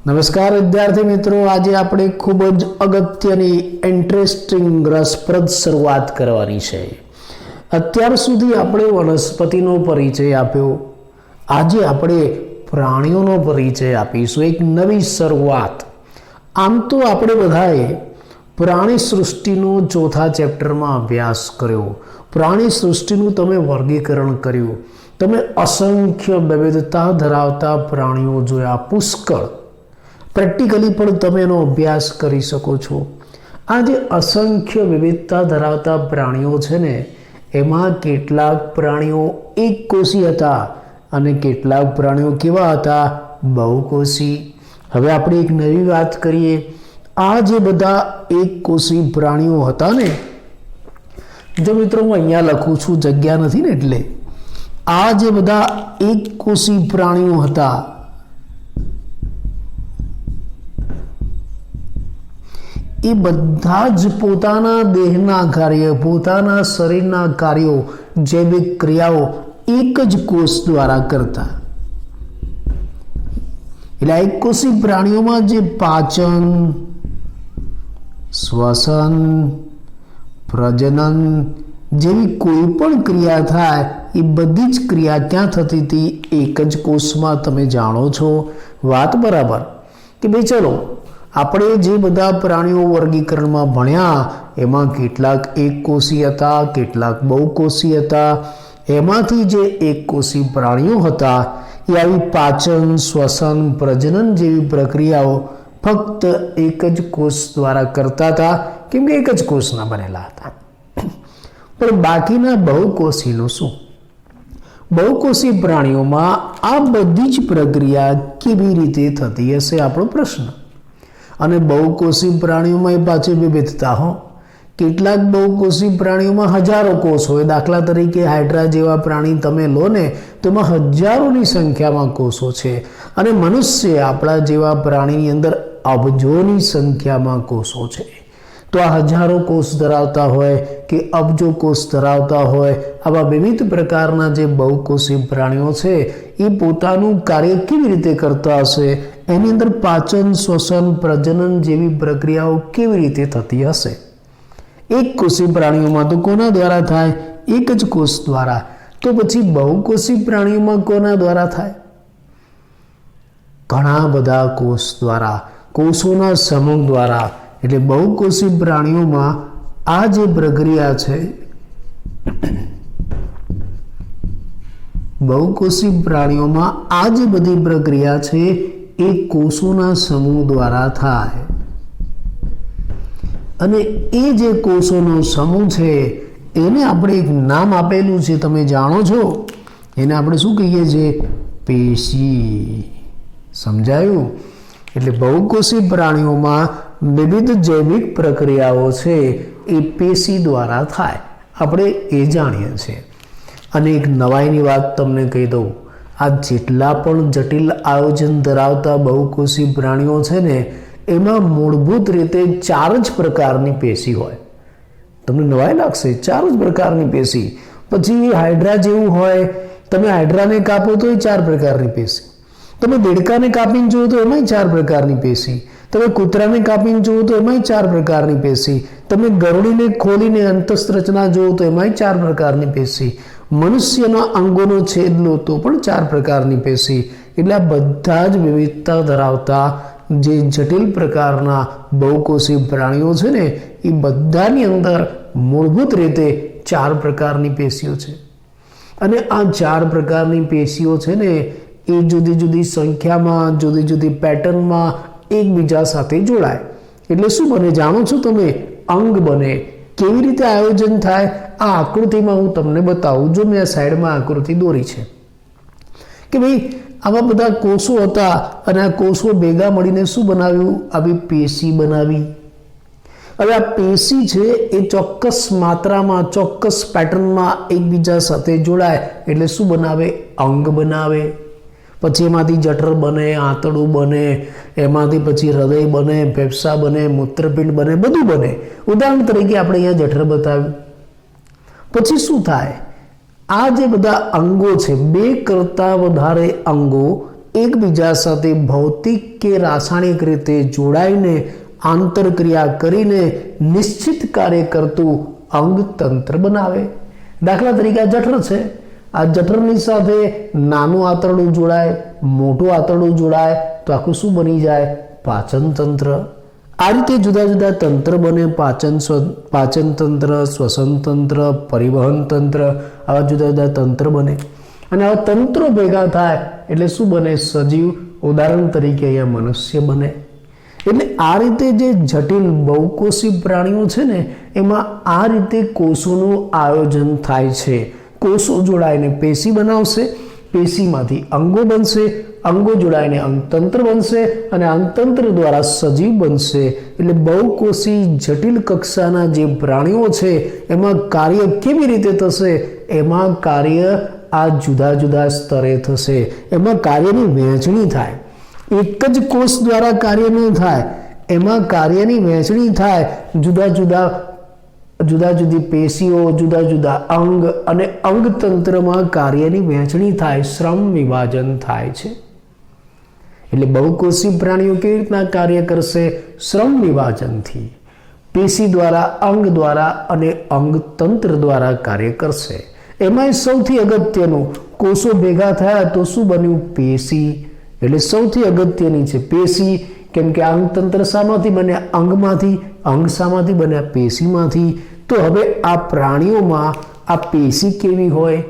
નમસ્કાર વિદ્યાર્થી મિત્રો, આજે આપણે ખૂબ જ અગત્યની ઇન્ટરેસ્ટિંગ રસપ્રદ શરૂઆત કરવાની છે। અત્યાર સુધી આપણે વનસ્પતિનો પરિચય આપ્યો, આજે આપણે પ્રાણીઓનો પરિચય આપીશું। એક નવી શરૂઆત। આમ તો આપણે બધાએ પ્રાણી સૃષ્ટિનો ચોથા ચેપ્ટરમાં અભ્યાસ કર્યો, પ્રાણી સૃષ્ટિનું તમે વર્ગીકરણ કર્યું, તમે અસંખ્ય વિવિધતા ધરાવતા પ્રાણીઓ જોયા, પુષ્કળ। પ્રેક્ટિકલી પણ તમે એનો અભ્યાસ કરી શકો છો। આ જે અસંખ્ય વિવિધતા ધરાવતા પ્રાણીઓ છે ને, એમાં કેટલાક પ્રાણીઓ એકકોષી હતા અને કેટલાક પ્રાણીઓ કેવા હતા? બહુકોષી। હવે આપણે એક નવી વાત કરીએ। આ જે બધા એકકોષી પ્રાણીઓ હતા ને, જો મિત્રો હું અહીંયા લખું છું, જગ્યા નથી ને, એટલે આ જે બધા એકકોષી પ્રાણીઓ હતા, એ બધા જ પોતાના દેહના કાર્ય, પોતાના શરીરના કાર્યો, જૈવિક ક્રિયાઓ એક જ કોષ દ્વારા કરતા। એટલે એકકોષી પ્રાણીઓમાં જે પાચન, શ્વસન, પ્રજનન જેવી કોઈ પણ ક્રિયા થાય, એ બધી જ ક્રિયા ક્યાં થતી હતી? એક જ કોષમાં। તમે જાણો છો વાત બરાબર કે ભાઈ? ચલો, આપણે જે બધા પ્રાણીઓ વર્ગીકરણમાં ભણ્યા, એમાં કેટલાક એકકોષી હતા, કેટલાક બહુકોષી હતા। એમાંથી જે એકકોષી પ્રાણીઓ હતા, એ આવી પાચન, શ્વસન, પ્રજનન જેવી પ્રક્રિયાઓ ફક્ત એક જ કોષ દ્વારા કરતા હતા, કેમ કે એક જ કોષના બનેલા હતા। પણ બાકીના બહુકોષીનું શું? બહુકોષી પ્રાણીઓમાં આ બધી જ પ્રક્રિયા કેવી રીતે થતી હશે? આપણો પ્રશ્ન। અને બહુકોષી પ્રાણીઓમાં એ પાછી વિવિધતા હો। કેટલાક બહુકોષી પ્રાણીઓમાં હજારો કોષ હોય। દાખલા તરીકે હાઇડ્રા જેવા પ્રાણી તમે લો ને, તો એમાં હજારોની સંખ્યામાં કોષો છે। અને મનુષ્ય, આપણા જેવા પ્રાણીની અંદર અબજોની સંખ્યામાં કોષો છે। તો આ હજારો કોષ ધરાવતા હોય કે અબજો કોષ ધરાવતા હોય, આવા વિવિધ પ્રકારના જે બહુકોષી પ્રાણીઓ છે, એ પોતાનું કાર્ય કેવી રીતે કરતા હશે? એની અંદર પાચન, શ્વસન, પ્રજનન જેવી પ્રક્રિયાઓ કેવી રીતે થતી હશે? એક કોષી પ્રાણીઓમાં તો કોના દ્વારા થાય? એક જ કોષ દ્વારા। તો પછી બહુકોષી પ્રાણીઓમાં કોના દ્વારા થાય? ઘણા બધા કોષ દ્વારા, કોષોના સમૂહ દ્વારા। એટલે બહુકોષી પ્રાણીઓમાં આ જે પ્રક્રિયા છે, બહુકોષી પ્રાણીઓમાં આ જે બધી પ્રક્રિયા છે, એ કોષોના સમૂહ દ્વારા થાય। અને એ જે કોષોનો સમૂહ છે, એને આપણે એક નામ આપેલું છે, તમે જાણો છો? એને આપણે શું કહીએ છીએ? પેશી। સમજાયું? એટલે બહુકોષી પ્રાણીઓમાં વિવિધ જૈવિક પ્રક્રિયાઓ છે, એ પેશી દ્વારા થાય, આપણે એ જાણીએ છીએ। અને એક નવાઈની વાત તમને કહી દઉં, આ જેટલા પણ જટિલ આયોજન ધરાવતા બહુકોષી પ્રાણીઓ છે ને, એમાં મૂળભૂત રીતે 4 જ પ્રકારની પેશી હોય। તમને નવાઈ લાગશે, 4 જ પ્રકારની પેશી। પછી હાઇડ્રા જેવું હોય, તમે હાઇડ્રાને કાપો તો એ 4 પ્રકારની પેશી, તમે દેડકાને કાપીને જુઓ તો એમાંય 4 પ્રકારની પેશી, તમે કૂતરાને કાપીને જુઓ તો એમાંય 4 પ્રકારની પેશી, તમે ગરુડીને ખોલીને અંતસ્રચના જુઓ તો એમાંય 4 પ્રકારની પેશી, મનુષ્યના અંગોનો છેદ લો તો પણ 4 પ્રકારની પેશી। એટલે આ બધા જ વિવિધતા ધરાવતા જે જટિલ પ્રકારના બહુકોષી પ્રાણીઓ છે ને, એ બધાની અંદર મૂળભૂત રીતે 4 પ્રકારની પેશીઓ છે। અને આ 4 પ્રકારની પેશીઓ છે ને, એ જુદી જુદી સંખ્યામાં, જુદી જુદી પેટર્નમાં એકબીજા સાથે જોડાય, એટલે શું બને? જાણો છો તમે? અંગ બને। કેવી રીતે આયોજન થાય? આ આકૃતિમાં હું તમને બતાવું। જો મેં આ સાઈડમાં આકૃતિ દોરી છે કે ભાઈ, આવા બધા કોષો હતા, અને આ કોષો ભેગા મળીને શું બનાવ્યું? આવી પેશી બનાવી। હવે આ પેશી છે, એ ચોક્કસ માત્રામાં, ચોક્કસ પેટર્નમાં એકબીજા સાથે જોડાય, એટલે શું બનાવે? અંગ બનાવે। પછી એમાંથી જઠર બને, આંતરડું બને, એમાંથી પછી હૃદય બને, ફેફસા બને, મૂત્રપિંડ બને, બધું બને। ઉદાહરણ તરીકે આપણે અહીંયા જઠર બતાવ્યું। પછી શું થાય? આ જે બધા અંગો છે, 2 કરતાં વધારે અંગો એકબીજા સાથે ભૌતિક કે રાસાયણિક રીતે જોડાઈને આંતરક્રિયા કરીને નિશ્ચિત કાર્ય કરતું અંગતંત્ર બનાવે. દાખલા તરીકે આ જઠર છે. આ જઠરની સાથે નાનું આંતરડું જોડાય, મોટું આંતરડું જોડાય તો આખું શું બની જાય? પાચન તંત્ર. આ રીતે જુદા જુદા તંત્ર બને. પાચન તંત્ર, શ્વસન તંત્ર, પરિવહન તંત્ર, આવા જુદા જુદા તંત્ર બને. અને આવા તંત્રો ભેગા થાય એટલે શું બને? સજીવ. ઉદાહરણ તરીકે અહીંયા મનુષ્ય બને. એટલે આ રીતે જે જટિલ બહુકોષી પ્રાણીઓ છે ને, એમાં આ રીતે કોષોનું આયોજન થાય છે. કોષો જોડાઈને પેશી બનાવશે, પેશીમાંથી અંગો બનશે, અંગો જોડાઈને અંગતંત્ર બનશે અને અંગતંત્ર દ્વારા સજીવ બનશે. એટલે બહુકોષી જટિલ કક્ષાના જે પ્રાણીઓ છે એમાં કાર્ય કેવી રીતે થશે? એમાં કાર્ય આ જુદા જુદા સ્તરે થશે. એમાં કાર્યની વહેંચણી થાય. એક જ કોષ દ્વારા કાર્ય નહીં થાય, એમાં કાર્યની વહેંચણી થાય. જુદા જુદી પેશીઓ, જુદા જુદા અંગ અને અંગતંત્રમાં કાર્યની વહેંચણી થાય, શ્રમ વિભાજન થાય છે. એટલે બહુકોષી પ્રાણીઓ કેવી રીતના કાર્ય કરશે? શ્રમ વિભાજનથી. પેશી દ્વારા, અંગ દ્વારા અને અંગતંત્ર દ્વારા કાર્ય કરશે. એમાં સૌથી અગત્યનું, કોષો ભેગા થયા તો શું બન્યું? પેશી. એટલે સૌથી અગત્યની છે પેશી. કેમ કે અંગતંત્ર શામાંથી બન્યા? અંગમાંથી. અંગ શામાંથી બન્યા? પેશીમાંથી. તો હવે આ પ્રાણીઓમાં આ પેશી કેવી હોય,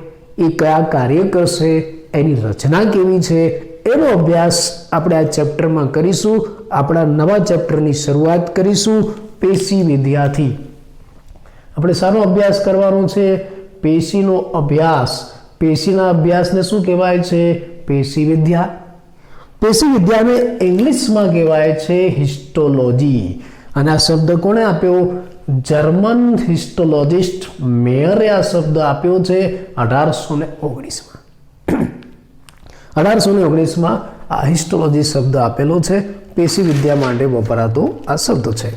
એ કયા કાર્ય કરશે, એની રચના કેવી છે, એનો અભ્યાસ આપણે આ ચેપ્ટરમાં કરીશું. આપણા નવા ચેપ્ટરની શરૂઆત કરીશું પેશી વિદ્યાથી. આપણે શાનો અભ્યાસ કરવાનો છે? પેશીનો અભ્યાસ. પેશીના અભ્યાસને શું કહેવાય છે? પેશી વિદ્યા. પેશી વિદ્યાને ઇંગ્લિશમાં કહેવાય છે હિસ્ટોલોજી. અને આ શબ્દ કોણે આપ્યો? જર્મન હિસ્ટોલોજિસ્ટ મેયરે આ શબ્દ આપ્યો છે 1819માં. 1819માં આ હિસ્ટોલોજી શબ્દ આપેલો છે. પેશી વિદ્યા માટે વપરાતો આ શબ્દ છે.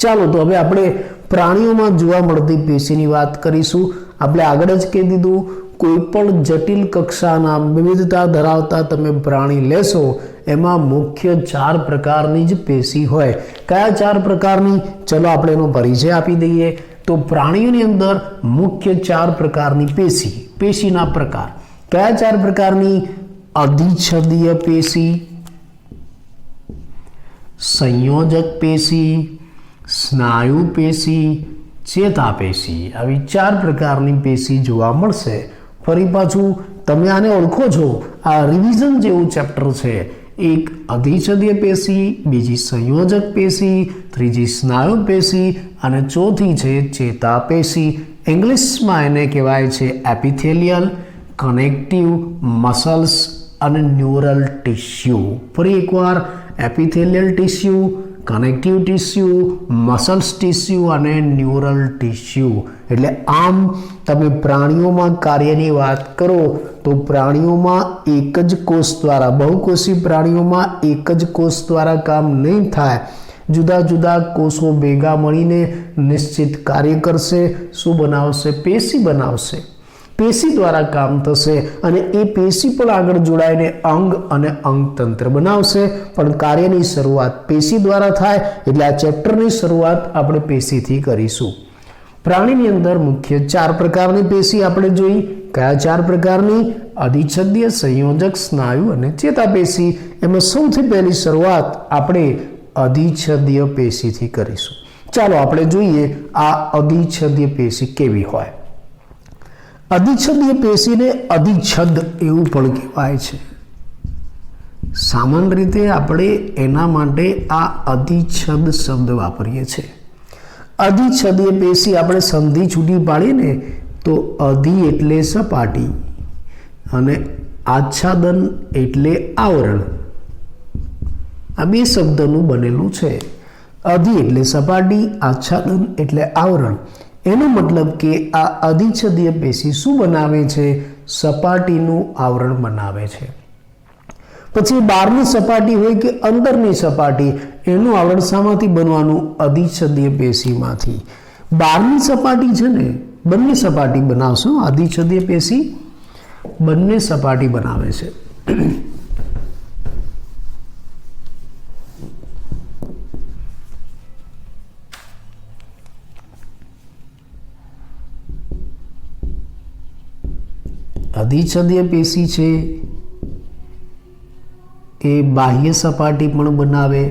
ચાલો તો હવે આપણે પ્રાણીઓમાં જોવા મળતી પેશીની વાત કરીશું. આપણે આગળ જ કહી દીધું, કોઈ પણ જટિલ કક્ષાના વિવિધતા ધરાવતા તમે પ્રાણી લેશો એમાં મુખ્ય 4 પ્રકારની જ પેશી હોય. કયા 4 પ્રકારની? ચલો આપણે એનો પરિચય આપી દઈએ. તો પ્રાણીઓની અંદર મુખ્ય 4 પ્રકારની પેશી. પેશીના પ્રકાર કયા 4 પ્રકારની? અધિચ્છદીય પેશી, સંયોજક પેશી, સ્નાયુ પેશી, ચેતાપેશી. આવી 4 પ્રકારની પેશી જોવા મળશે. ફરી પાછું તમે આને ઓળખો છો, આ રિવિઝન જેવું ચેપ્ટર છે. એક અધિચ્છદીય પેશી, બીજી સંયોજક પેશી, ત્રીજી સ્નાયુ પેશી અને ચોથી છે ચેતાપેશી. ઇંગ્લિશમાં એને કહેવાય છે એપિથેલિયલ, કનેક્ટિવ, મસલ્સ અને ન્યુરલ ટિશ્યુ. ફરી એકવાર, epithelial tissue, connective tissue, muscles tissue અને ન્યુરલ ટિશ્યુ. એટલે આમ તમે પ્રાણીઓમાં કાર્યની વાત કરો તો પ્રાણીઓમાં એક જ કોષ દ્વારા, બહુકોષી પ્રાણીઓમાં એક જ કોષ દ્વારા કામ નહીં થાય. જુદા જુદા કોષો ભેગા મળીને નિશ્ચિત કાર્ય કરશે. શું બનાવશે? પેશી બનાવશે. પેશી દ્વારા કામ થશે અને એ પેશી પણ આગળ જોડાઈને અંગ અને અંગતંત્ર બનાવશે. પણ કાર્યની શરૂઆત પેશી દ્વારા થાય. એટલે આ ચેપ્ટરની શરૂઆત આપણે પેશીથી કરીશું. પ્રાણીની અંદર મુખ્ય 4 પ્રકારની પેશી આપણે જોઈ. કયા 4 પ્રકારની? અધિચ્છદીય, સંયોજક, સ્નાયુ અને ચેતાપેશી. એમાં સૌથી પહેલી શરૂઆત આપણે અધિચ્છદીય પેશીથી કરીશું. ચાલો આપણે જોઈએ આ અધિચ્છદીય પેશી કેવી હોય. અધિચ્છદીય પેશીને અધિચ્છદ એવું પણ કહેવાય છે. સામાન્ય રીતે આપણે એના માટે આ અધિચ્છદ શબ્દ વાપરીએ છીએ. અધિચ્છદીય પેશી આપણે સંધિ છૂટી પાડીએ ને તો અધિ એટલે સપાટી અને આચ્છાદન એટલે આવરણ. આ 2 શબ્દનું બનેલું છે. અધિ એટલે સપાટી, આચ્છાદન એટલે આવરણ. એનો મતલબ કે આ અધિચ્છદીય પેશી શું બનાવે છે? સપાટીનું આવરણ બનાવે છે. પછી બહારની સપાટી હોય કે અંદરની સપાટી, એનું આવરણ શામાંથી બનવાનું? અધિચ્છદીય પેશીમાંથી. બહારની સપાટી છે ને, બંને સપાટી બનાવશો. અધિચ્છદીય પેશી બંને સપાટી બનાવે છે. અધિચ્છદીય પેશી છે એ બાહ્ય સપાટી પણ બનાવે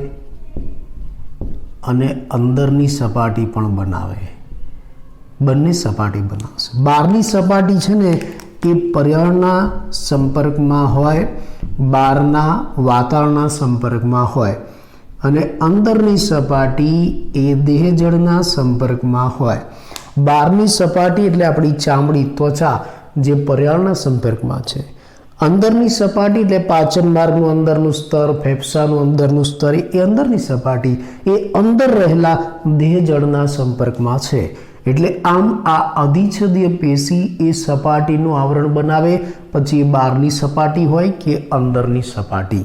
અને અંદરની સપાટી પણ બનાવે, બંને સપાટી બનાવશે. બહારની સપાટી છે ને એ પર્યાવરણના સંપર્કમાં હોય, બહારના વાતાવરણના સંપર્કમાં હોય, અને અંદરની સપાટી એ દેહજળના સંપર્કમાં હોય. બહારની સપાટી એટલે આપણી ચામડી, ત્વચા, જે પર્યાવરણના સંપર્કમાં છે. અંદરની સપાટી એટલે પાચન માર્ગનું અંદરનું સ્તર, ફેફસાનું અંદરનું સ્તર, એ અંદરની સપાટી એ અંદર રહેલા દેહજળના સંપર્કમાં છે. એટલે આમ આ અધિચ્છદીય પેશી એ સપાટીનું આવરણ બનાવે, પછી એ બહારની સપાટી હોય કે અંદરની સપાટી.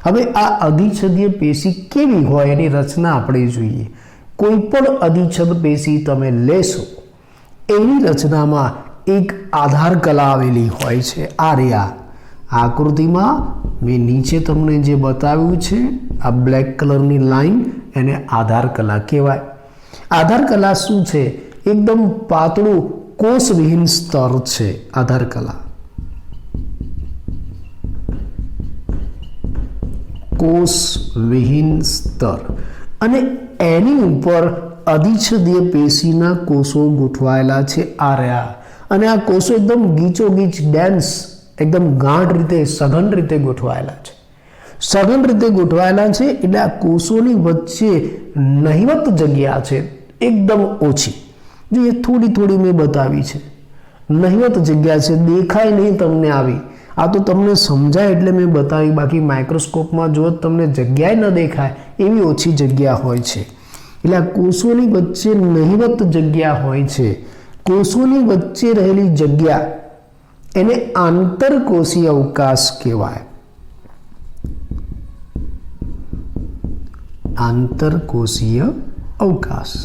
હવે આ અધિચ્છદીય પેશી કેવી હોય એની રચના આપણે જોઈએ. કોઈ પણ અધિચ્છદ પેશી તમે લેશો એની રચનામાં એક આધાર કલા આવેલી હોય છે. આ રહ્યા આકૃતિમાં મેં નીચે તમને જે બતાવ્યું છે, આ બ્લેક કલરની લાઈન, એને આધાર કલા કહેવાય. આધાર કલા શું છે? એકદમ પાતળું કોષવિહીન સ્તર છે આધાર કલા. કોષવિહીન સ્તર, અને એની ઉપર અધિચ્છદીય પેશીના કોષો ગોઠવાયેલા છે. આ રહ્યા, અને આ કોષો એકદમ ગીચોગીચ ડેન્સ, એકદમ ગાઢ રીતે, સઘન રીતે ગોઠવાયેલા છે. સઘન રીતે ગોઠવાયેલા છે એટલે આ કોષોની વચ્ચે નહિવત જગ્યા છે, એકદમ ઓછી. જો એ થોડી થોડી મેં બતાવી છે, નહિવત જગ્યા છે, દેખાય નહીં તમને આવી. આ તો તમને સમજાય એટલે મેં બતાવી, બાકી માઇક્રોસ્કોપમાં જો તમને જગ્યાએ ન દેખાય એવી ઓછી જગ્યા હોય છે. એટલે આ કોષોની વચ્ચે નહિવત જગ્યા હોય છે. કોષોની વચ્ચે રહેલી જગ્યા એને આંતરકોષીય અવકાશ કહેવાય. આંતરકોષીય અવકાશ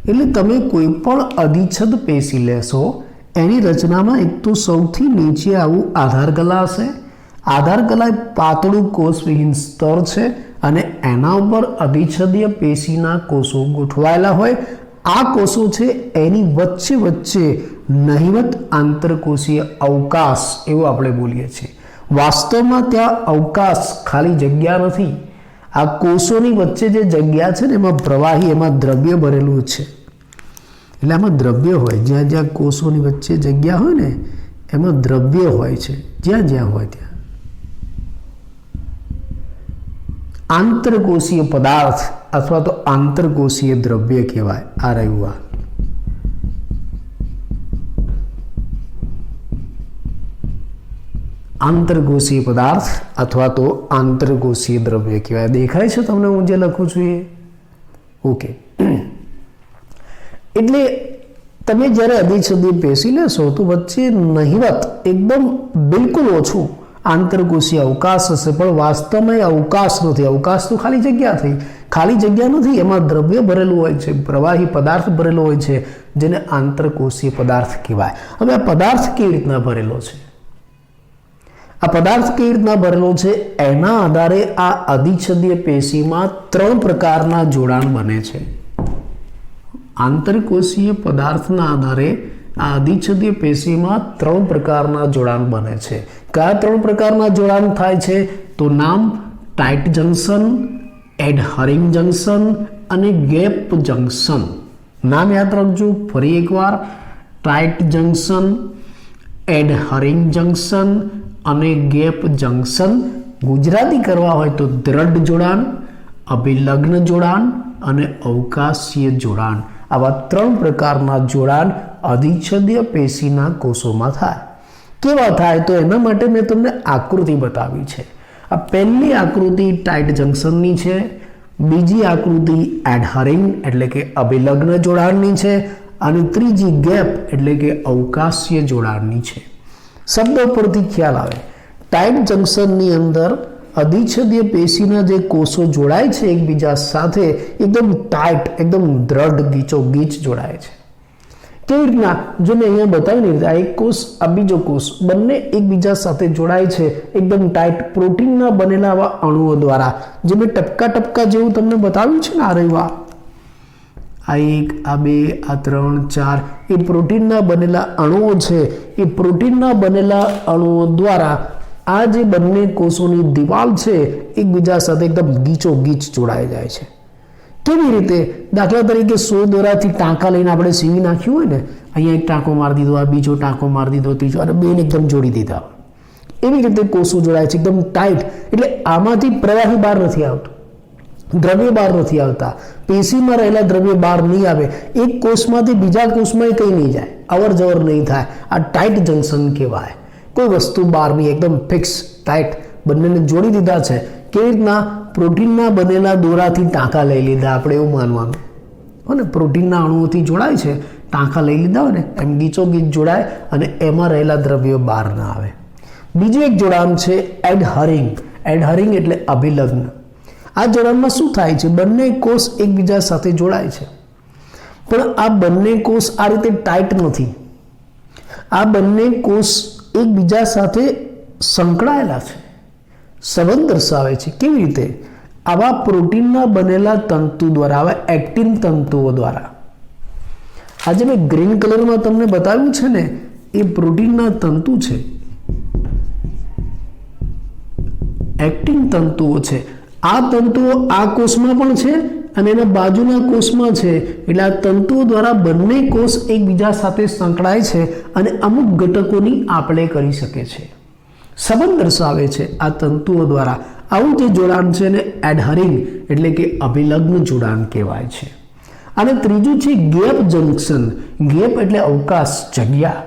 એટલે તમે કોઈ પણ અધિચ્છદ પેશી લેશો એની રચનામાં એક તો સૌથી નીચે આવું આધાર કલા હશે. આધાર કલા એ પાતળું કોષવિહીન સ્તર છે, અને એના ઉપર અધિચ્છદીય પેશીના કોષો ગોઠવાયેલા હોય. આ કોષો છે એની વચ્ચે વચ્ચે નહિવત આંતરકોષીય અવકાશ એવું આપણે બોલીએ છીએ. વાસ્તવમાં ત્યાં અવકાશ, ખાલી જગ્યા નથી. આ કોષોની વચ્ચે જે જગ્યા છે ને એમાં પ્રવાહી, એમાં દ્રવ્ય ભરેલું છે. એટલે આમાં દ્રવ્ય હોય, જ્યાં જ્યાં કોષોની વચ્ચે જગ્યા હોય ને એમાં દ્રવ્ય હોય છે, જ્યાં જ્યાં હોય ત્યાં. આંતરકોષીય પદાર્થ અથવા તો આંતરકોષીય દ્રવ્ય કહેવાય. આ રહ્યું આ આંતરકોષીય પદાર્થ અથવા તો આંતરકોષીય દ્રવ્ય કહેવાય. દેખાય છે તમને હું જે લખું છું એ? ઓકે. એટલે તમે જ્યારે અધિચ્છદીય પેશી લેશો તો વચ્ચે નહિવત, એકદમ બિલકુલ ઓછું આંતરકોષીય અવકાશ હશે, પણ વાસ્તવમાં એ અવકાશ નથી. અવકાશ તો ખાલી જગ્યા થઈ, ખાલી જગ્યા નથી, એમાં દ્રવ્ય ભરેલું હોય છે, પ્રવાહી પદાર્થ ભરેલો હોય છે, જેને આંતરકોષીય પદાર્થ કહેવાય. હવે આ પદાર્થ કેવી રીતના ભરેલો છે? આ પદાર્થ કેવી રીતના ભરેલો છે એના આધારે આ અધિચ્છદીય પેશીમાં 3 પ્રકારના જોડાણ બને છે. આંતરકોષીય પદાર્થના આધારે આ અધિચ્છદીય પેશીમાં 3 પ્રકારના જોડાણ બને છે. કયા 3 પ્રકારના જોડાણ થાય છે? તો નામ ટાઇટ જંકશન, એડહરિંગ જંકશન અને ગેપ જંકશન. નામ યાદ રાખજો ફરી એકવાર. ટાઇટ જંકશન, એડહરિંગ જંકશન અને ગેપ જંકશન. ગુજરાતી કરવા હોય તો દ્રઢ જોડાણ, અભિલગ્ન જોડાણ અને અવકાશીય જોડાણ. આવા 3 પ્રકારના જોડાણ અધિચ્છદીય પેશીના કોષોમાં થાય. કેવા થાય તો એના માટે મેં તમને આકૃતિ બતાવી છે. આ પહેલી આકૃતિ ટાઇટ જંકશનની છે, બીજી આકૃતિ એડહરિંગ એટલે કે અભિલગ્ન જોડાણની છે, અને ત્રીજી ગેપ એટલે કે અવકાશીય જોડાણની છે. શબ્દ પરથી ખ્યાલ આવે, ટાઇટ જંકશનની અંદર અધિચ્છદીય પેશીના જે કોષો જોડાય છે એકબીજા સાથે એકદમ ટાઈટ, એકદમ દ્રઢ, ગીચોગીચ જોડાય છે. કેવી રીતના? જો મેં અહીંયા બતાવી રીતે આ એક કોષ, આ બીજો કોષ, બંને એકબીજા સાથે જોડાય છે એકદમ ટાઈટ પ્રોટીનના બનેલા આવા અણુઓ દ્વારા, જે મેં ટપકા ટપકા જેવું તમને બતાવ્યું છે ને. આ રહ્યું આ 1, આ 2, આ 3, 4 એ પ્રોટીનના બનેલા અણુઓ છે. એ પ્રોટીનના બનેલા અણુઓ દ્વારા આ જે બંને કોષોની દિવાલ છે એકબીજા સાથે એકદમ ગીચોગીચ જોડાઈ જાય છે. કેવી રીતે? દાખલા તરીકે સોય દોરાથી ટાંકા લઈને આપણે સીવી નાખ્યું હોય ને, અહીંયા એક ટાંકો મારી દીધો, આ બીજો ટાંકો મારી દીધો, ત્રીજો, અને બેને એકદમ જોડી દીધા. એવી રીતે કોષો જોડાય છે એકદમ ટાઈટ. એટલે આમાંથી પ્રવાહી બહાર નથી આવતું, દ્રવ્ય બહાર નથી આવતા. પેશીમાં રહેલા દ્રવ્ય બહાર નહીં આવે. એક કોષમાંથી બીજા કોષમાં કંઈ નહીં જાય, અવર જવર નહીં થાય. આ ટાઈટ જંકશન કહેવાય. કોઈ વસ્તુ બહાર નહીં, એકદમ ફિક્સ ટાઈટ બંનેને જોડી દીધા છે. કેવી રીતના? પ્રોટીનના બનેલા દોરાથી ટાંકા લઈ લીધા, આપણે એવું માનવાનું હો ને. પ્રોટીનના અણુઓથી જોડાય છે, ટાંકા લઈ લીધા હોય ને, એમ ગીચોગીચ જોડાય અને એમાં રહેલા દ્રવ્યો બહાર ના આવે. બીજું એક જોડાણ છે એડહરિંગ. એડહરિંગ એટલે અભિલગ્ન. આ જોડાણમાં શું થાય છે? બંને કોષ એકબીજા સાથે જોડાય છે, પણ આ બંને કોષ આ રીતે ટાઈટ નથી. આ બંને કોષ એકબીજા સાથે સંકળાયેલા છે, સંબંધ દર્શાવે છે. કેવી રીતે? આવા પ્રોટીનના બનેલા તંતુ દ્વારા, આવા એક્ટિન તંતુઓ દ્વારા. આજે મેં ગ્રીન કલરમાં તમને બતાવ્યું છે ને, એ પ્રોટીનના તંતુ છે, એક્ટિન તંતુઓ છે. આ તંતુઓ આ કોષમાં પણ છે અને એના બાજુના કોષમાં છે. એટલે આ તંતુઓ દ્વારા બંને કોષ એકબીજા સાથે સંકળાય છે અને અમુક ઘટકોની આપ-લે કરી શકે છે, સંબંધ દર્શાવે છે આ તંતુઓ દ્વારા. આવું જે જોડાણ છે ને એડહરિંગ એટલે કે અભિલગ્ન જોડાણ કહેવાય છે. અને ત્રીજું છે ગેપ જંકશન. ગેપ એટલે અવકાશ, જગ્યા.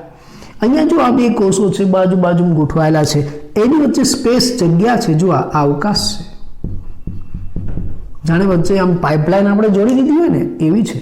અહીંયા જો આ બે કોષો છે બાજુ બાજુમાં ગોઠવાયેલા છે, એની વચ્ચે સ્પેસ, જગ્યા છે. જો આ અવકાશ છે, જાણે વચ્ચે આમ પાઇપલાઇન આપણે જોડી દીધી હોય ને એવી છે.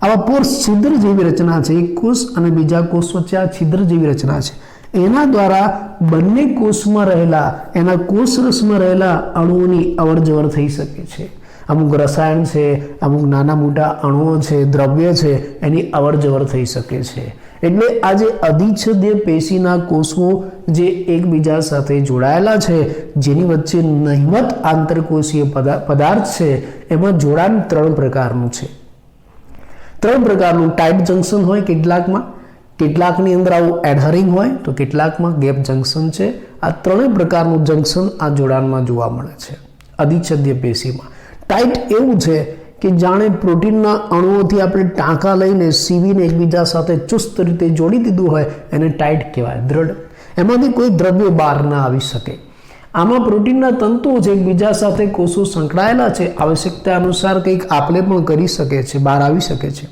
આવા પોર્સ, છિદ્ર જેવી રચના છે. એક કોષ અને બીજા કોષ વચ્ચે આ છિદ્ર જેવી રચના છે. એના દ્વારા બંને કોષમાં રહેલા, એના કોષરસમાં રહેલા અણુઓની અવરજવર થઈ શકે છે. અમુક રસાયણ છે, અમુક નાના મોટા અણુઓ છે, દ્રવ્ય છે, એની અવરજવર થઈ શકે છે. એટલે આ જે અધિચ્છદીય પેશીના કોષો જે એકબીજા સાથે જોડાયેલા છે, જેની વચ્ચે નહિવત આંતરકોષીય પદાર્થ છે, એમાં જોડાણ 3 પ્રકારનું છે. 3 પ્રકારનું. ટાઈટ જંકશન હોય કેટલાકમાં, કેટલાકની અંદર આવું એડહરિંગ હોય, તો કેટલાકમાં ગેપ જંકશન છે. આ 3 પ્રકારનું જંકશન આ જોડાણમાં જોવા મળે છે અધિચ્છદીય પેશીમાં. ટાઈટ એવું છે કે જાણે પ્રોટીનના અણુઓથી આપણે ટાંકા લઈને સીવીને એકબીજા સાથે ચુસ્ત રીતે જોડી દીધું હોય, એને ટાઈટ કહેવાય, દ્રઢ. એમાંથી કોઈ દ્રવ્ય બહાર ના આવી શકે. આમાં પ્રોટીનના તંતુઓ છે, એકબીજા સાથે કોષો સંકળાયેલા છે, આવશ્યકતા અનુસાર કંઈક આપ-લે પણ કરી શકે છે, બહાર આવી શકે છે.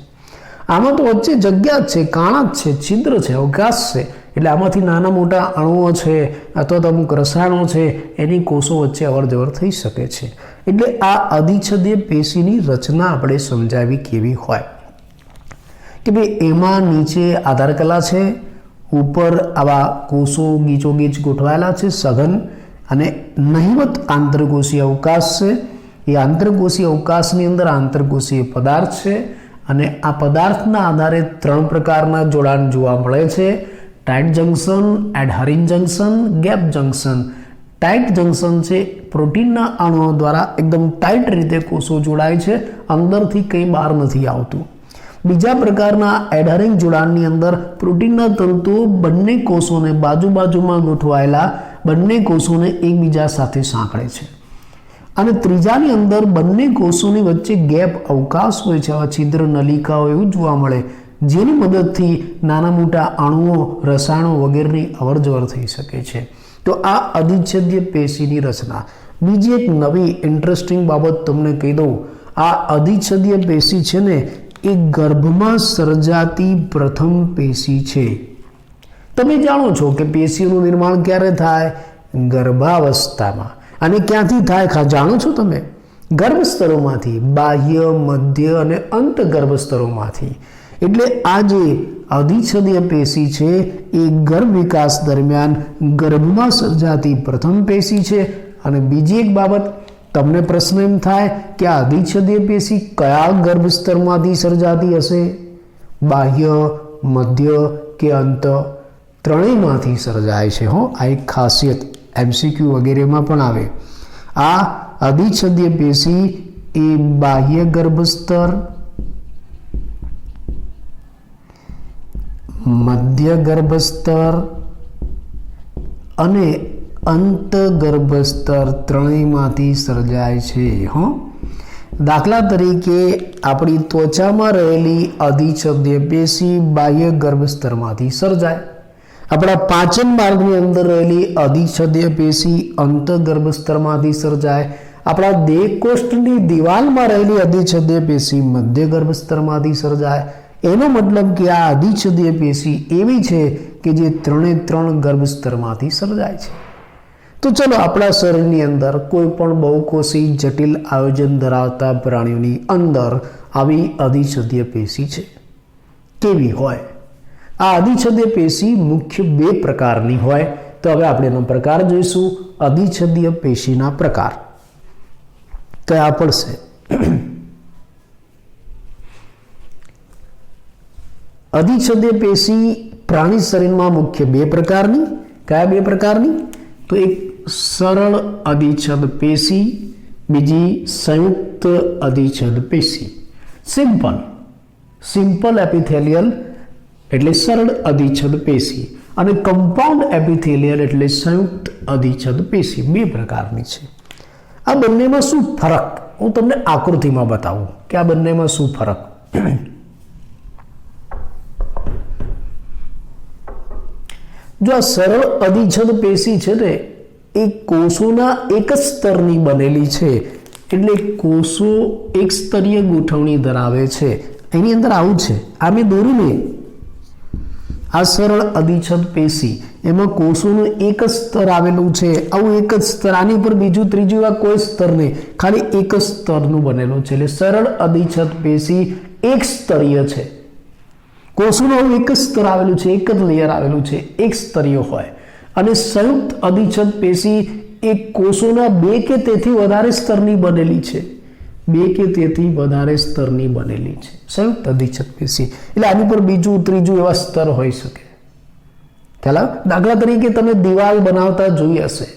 આમાં તો વચ્ચે જગ્યા જ છે, કાણા જ છે, છિદ્ર છે, અવકાશ છે. એટલે આમાંથી નાના મોટા અણુઓ છે અથવા તો અમુક રસાયણો છે, એની કોષો વચ્ચે અવરજવર થઈ શકે છે. એટલે આ અધિચ્છદીય પેશીની રચના આપણે સમજાવી કેવી હોય કે ભાઈ એમાં નીચે આધારકલા છે, ઉપર આવા કોષો ગીચોગીચ ગોઠવાયેલા છે, સઘન, અને નહિવત આંતરકોષીય અવકાશ છે. એ આંતરકોષીય અવકાશની અંદર આંતરકોષીય પદાર્થ છે અને આ પદાર્થના આધારે 3 પ્રકારના જોડાણ જોવા મળે છે. Tight junction, adhering junction, gap junction. Tight junction છે, પ્રોટીનના અણુઓ દ્વારા એકદમ ટાઈટ રીતે કોષો જોડાય છે, અંદરથી કંઈ બહાર નથી આવતું. બીજા પ્રકારના એડહરિંગ જોડાણની અંદર પ્રોટીનના તંતુઓ બંને કોષોને બાજુમાં ગોઠવાયેલા બંને કોષોને એકબીજા સાથે સાંકળે છે. અને ત્રીજાની અંદર બંને કોષોની વચ્ચે ગેપ, અવકાશ હોય છે, આવા છિદ્ર, નલિકાઓ એવું જોવા મળે, જેની મદદથી નાના મોટા અણુઓ, રસાયણો વગેરેની અવરજવર થઈ શકે છે. તો આ અધિચ્છદીય પેશીની રચના. બીજી એક નવી ઇન્ટરેસ્ટિંગ બાબત તમને કહી દઉં. આ અધિચ્છદીય પેશી છે ને એ ગર્ભમાં સર્જાતી પ્રથમ પેશી છે. તમે જાણો છો કે પેશીઓનું નિર્માણ ક્યારે થાય? ગર્ભાવસ્થામાં. અને ક્યાંથી થાય જાણો છો તમે? ગર્ભસ્તરોમાંથી, બાહ્ય, મધ્ય અને અંત ગર્ભસ્તરોમાંથી. એટલે આ જે અધિચ્છદીય પેશી છે એ ગર્ભ વિકાસ દરમિયાન ગર્ભમાં સર્જાતી પ્રથમ પેશી છે. અને બીજી એક બાબત, તમને પ્રશ્ન એમ થાય કે આ અધિચ્છદીય પેશી કયા ગર્ભસ્તરમાંથી સર્જાતી હશે? બાહ્ય, મધ્ય કે અંત? ત્રણેયમાંથી સર્જાય છે. આ એક ખાસિયત MCQ વગેરેમાં પણ આવે. આ અધિચ્છદીય પેશી એ બાહ્ય ગર્ભસ્તર, મધ્ય ગર્ભસ્તર અને અંત ગર્ભસ્તર ત્રણેયમાંથી સર્જાય છે. દાખલા તરીકે આપણી ત્વચામાં રહેલી અધિછદ્ય પેશી બાહ્ય ગર્ભસ્તરમાંથી સર્જાય. આપણા પાચન માર્ગની અંદર રહેલી અધિછદ્ય પેશી અંત ગર્ભસ્તરમાંથી સર્જાય. આપણા દેહકોષ્ઠની દિવાલમાં રહેલી અધિછદ્ય પેશી મધ્ય ગર્ભસ્તરમાંથી સર્જાય. એનો મતલબ કે આ અધિછદ્ય પેશી એવી છે કે જે ત્રણ ગર્ભસ્તરમાંથી સર્જાય છે. તો ચલો આપણા શરીરની અંદર કોઈ પણ બહુકોષી જટિલ આયોજન ધરાવતા પ્રાણીઓની અંદર આવી અધિછદ્ય પેશી છે. કેવી હોય? આ અધિછદ્ય પેશી મુખ્ય બે પ્રકારની હોય. તો હવે આપણે એનો પ્રકાર જોઈશું. અધિછદ્ય પેશીના પ્રકાર કયા પડશે? અધિછદ્ય પેશી પ્રાણી શરીરમાં મુખ્ય બે પ્રકારની. કયા બે પ્રકારની? તો એક સરળ અધિછદ પેશી, બીજી સંયુક્ત અધિછદ પેશી. સિમ્પલ એપિથેલિયલ એટલે સરળ અધિછદ પેશી અને કમ્પાઉન્ડ એપિથેલિયલ એટલે સંયુક્ત અધિછદ પેશી બે પ્રકારની છે. આ બંનેમાં શું ફરક? હું તમને આકૃતિમાં બતાવું કે આ બંનેમાં શું ફરક. જો આ સરળ અધિછદ પેશી છે ને એ કોષોના એક જ સ્તરની બનેલી છે, એટલે કોષો એક સ્તરીય ગોઠવણી ધરાવે છે. એની અંદર આવું છે, આ મેં દોર્યું ને, આ સરળ અધિછદ પેશી એમાં કોષોનું એક જ સ્તર આવેલું છે. આવું એક જ સ્તર, આની ઉપર બીજું ત્રીજું આ કોઈ સ્તર નહીં, ખાલી એક જ સ્તરનું બનેલું છે. એટલે સરળ અધિછદ પેશી એક સ્તરીય છે. કોષોનું એક જ સ્તર આવેલું છે, એક જ લેયર આવેલું છે, એક સ્તરીય હોય. અને સંયુક્ત અધિછદ પેશી એ કોષોના બે કે તેથી વધારે સ્તરની બનેલી છે. બે કે તેથી વધારે સ્તરની બનેલી છે સંયુક્ત અધિછદ પેશી. એટલે આની પર બીજું ત્રીજું એવા સ્તર હોઈ શકે. ખ્યાલ? દાખલા તરીકે તમે દિવાલ બનાવતા જોઈ હશે.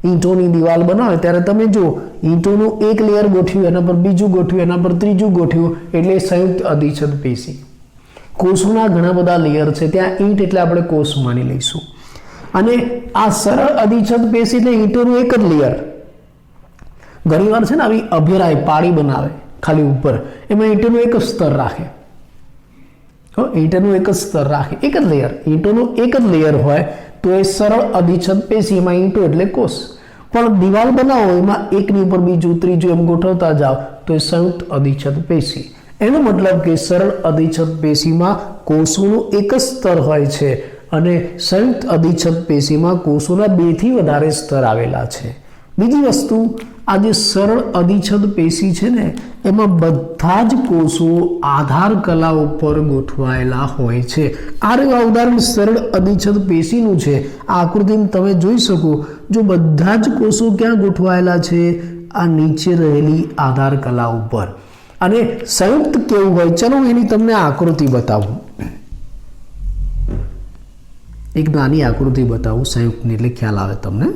ઈંટોની દિવાલ બનાવે ત્યારે તમે જો ઈંટોનું એક લેયર ગોઠવ્યું, એના પર બીજું ગોઠવ્યું, એના પર ત્રીજું ગોઠવ્યું, એટલે સંયુક્ત અધિછદ પેશી. કોષોના ઘણા બધા લેયર છે, ત્યાં ઈંટ એટલે આપણે કોષ માની લઈશું. અને આ સરળ અધિછદ પેશી એટલે ઈંટોનું એક જ લેયર. ઘણીવાર છે ને આવી અભેરાય પાળી બનાવે ખાલી ઉપર, એમાં ઈંટોનું એક જ સ્તર રાખે. ઈંટોનું એક જ સ્તર રાખે, એક જ લેયર. ઈંટોનું એક જ લેયર હોય તો એ સરળ અધિછદ પેશી, એમાં ઈંટો એટલે કોષ. પણ દિવાલ બનાવો એમાં એકની ઉપર બીજું ત્રીજું એમ ગોઠવતા જાઓ તો એ સંયુક્ત અધિછદ પેશી. એનો મતલબ કે સરળ અધિછદ પેશીમાં કોષોનું એક જ સ્તર હોય છે અને સંયુક્ત અધિછદ પેશીમાં કોષોના બેથી વધારે સ્તર આવેલા છે. બીજી વસ્તુ, આ જે સરળ અધિછદ પેશી છે ને એમાં બધા જ કોષો આધાર કલા ઉપર ગોઠવાયેલા હોય છે. આ ઉદાહરણ સરળ અધિછદ પેશીનું છે. આ આકૃતિમાં તમે જોઈ શકો, જો બધા જ કોષો ક્યાં ગોઠવાયેલા છે? આ નીચે રહેલી આધાર કલા ઉપર. અને સંયુક્ત કેવું હોય? ચલો એની તમને આકૃતિ બતાવું. એક નાની આકૃતિ બતાવું સંયુક્તની, એટલે ખ્યાલ આવે તમને.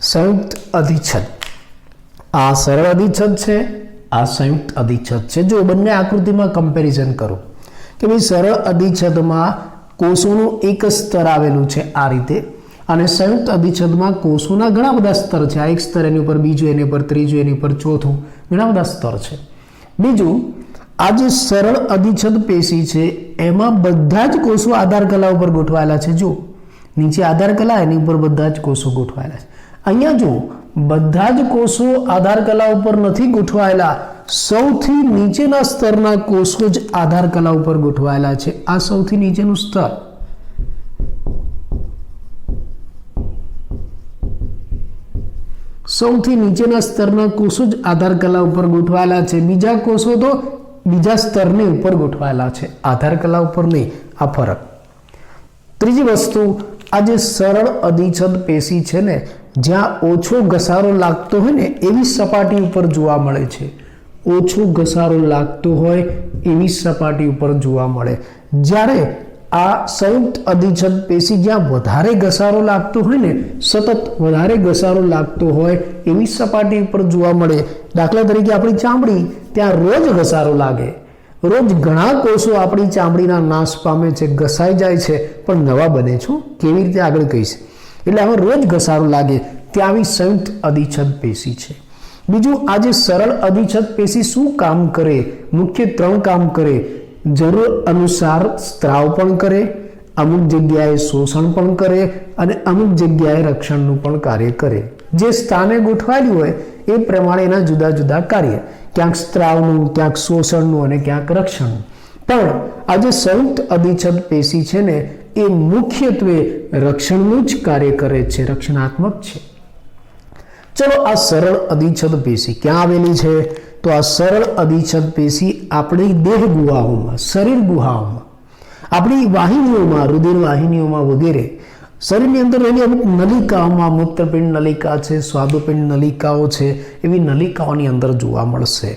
સંયુક્ત અધિછદ, આ સરળ અધિછદ છે, આ સંયુક્ત અધિછદ છે. જો બંને આકૃતિમાં કમ્પેરિઝન કરો કે ભાઈ સરળ અધિછદમાં કોષોનું એક જ સ્તર આવેલું છે આ રીતે, અને સંયુક્ત અધિછદમાં કોષોના ઘણા બધા સ્તર છે. આ એક સ્તર, એની ઉપર બીજું, એની ઉપર ત્રીજું, એની ઉપર ચોથું, ઘણા બધા સ્તર છે. બીજું, આ જે સરળ અધિછદ પેશી છે એમાં બધા જ કોષો આધાર કલા ઉપર ગોઠવાયેલા છે. જો નીચે આધાર કલા, એની ઉપર બધા જ કોષો ગોઠવાયેલા છે. અહીંયા જો બધા જ કોષો આધાર કલા ઉપર નથી ગોઠવાયેલા, સૌથી નીચેના સ્તરના કોષો જ આધાર કલા ઉપર ગોઠવાયેલા છે. આ સૌથી નીચેનું સ્તર. સૌથી નીચેના સ્તરના કોષો જ આધાર કલા ઉપર ગોઠવાયેલા છે, બીજા કોષો તો બીજા સ્તરની ઉપર ગોઠવાયેલા છે, આધાર કલા ઉપર નહીં. આ ફરક. ત્રીજી વસ્તુ, આ જે સરળ અધિચ્છદ પેશી છે ને, જ્યાં ઓછો ઘસારો લાગતો હોય ને એવી સપાટી ઉપર જોવા મળે છે. ઓછો ઘસારો લાગતો હોય એવી સપાટી ઉપર જોવા મળે. જ્યારે આ સંયુક્ત અધિચ્છદ પેશી જ્યાં વધારે ઘસારો લાગતો હોય ને, સતત વધારે ઘસારો લાગતો હોય એવી સપાટી ઉપર જોવા મળે. દાખલા તરીકે આપણી ચામડી, ત્યાં રોજ ઘસારો લાગે, રોજ ઘણા કોષો આપણી ચામડીના નાશ પામે છે, ઘસાઈ જાય છે, પણ નવા બને છે. કેવી રીતે આગળ કહીશ. એટલે હવે રોજ ઘસારો લાગે, ત્યાં આવી સંયુક્ત અધિચ્છદ પેશી છે. બીજું, આ જે સરળ અધિચ્છદ પેશી શું કામ કરે? મુખ્ય 3 કામ કરે. જરૂર અનુસાર સ્ત્રાવ પણ કરે, અમુક જગ્યાએ શોષણ પણ કરે અને અમુક જગ્યાએ રક્ષણનું પણ કાર્ય કરે. જે સ્થાને ગોઠવાયેલું હોય એ પ્રમાણે એના જુદા જુદા કાર્ય, ક્યાંક સ્ત્રાવનું, ક્યાંક શોષણનું અને ક્યાંક રક્ષણનું. પણ આ જે સંયુક્ત અધિચ્છદ પેશી છે ને, એ મુખ્યત્વે રક્ષણનું જ કાર્ય કરે છે, રક્ષણાત્મક છે. ચલો, આ સરળ અધિચ્છદ પેશી ક્યાં આવેલી છે? તો આ સરળ અધિચ્છદ પેશી આપણી દેહ ગુહાઓમાં, શરીર ગુહાઓમાં, આપણી વાહિનીઓમાં, રુધિર વાહિનીઓમાં વગેરે શરીરની અંદર રહેલી અમુક નલિકાઓમાં, મૂત્રપિંડ નલિકા છે, સ્વાદુપિંડ નલિકાઓ છે, એવી નલિકાઓની અંદર જોવા મળશે.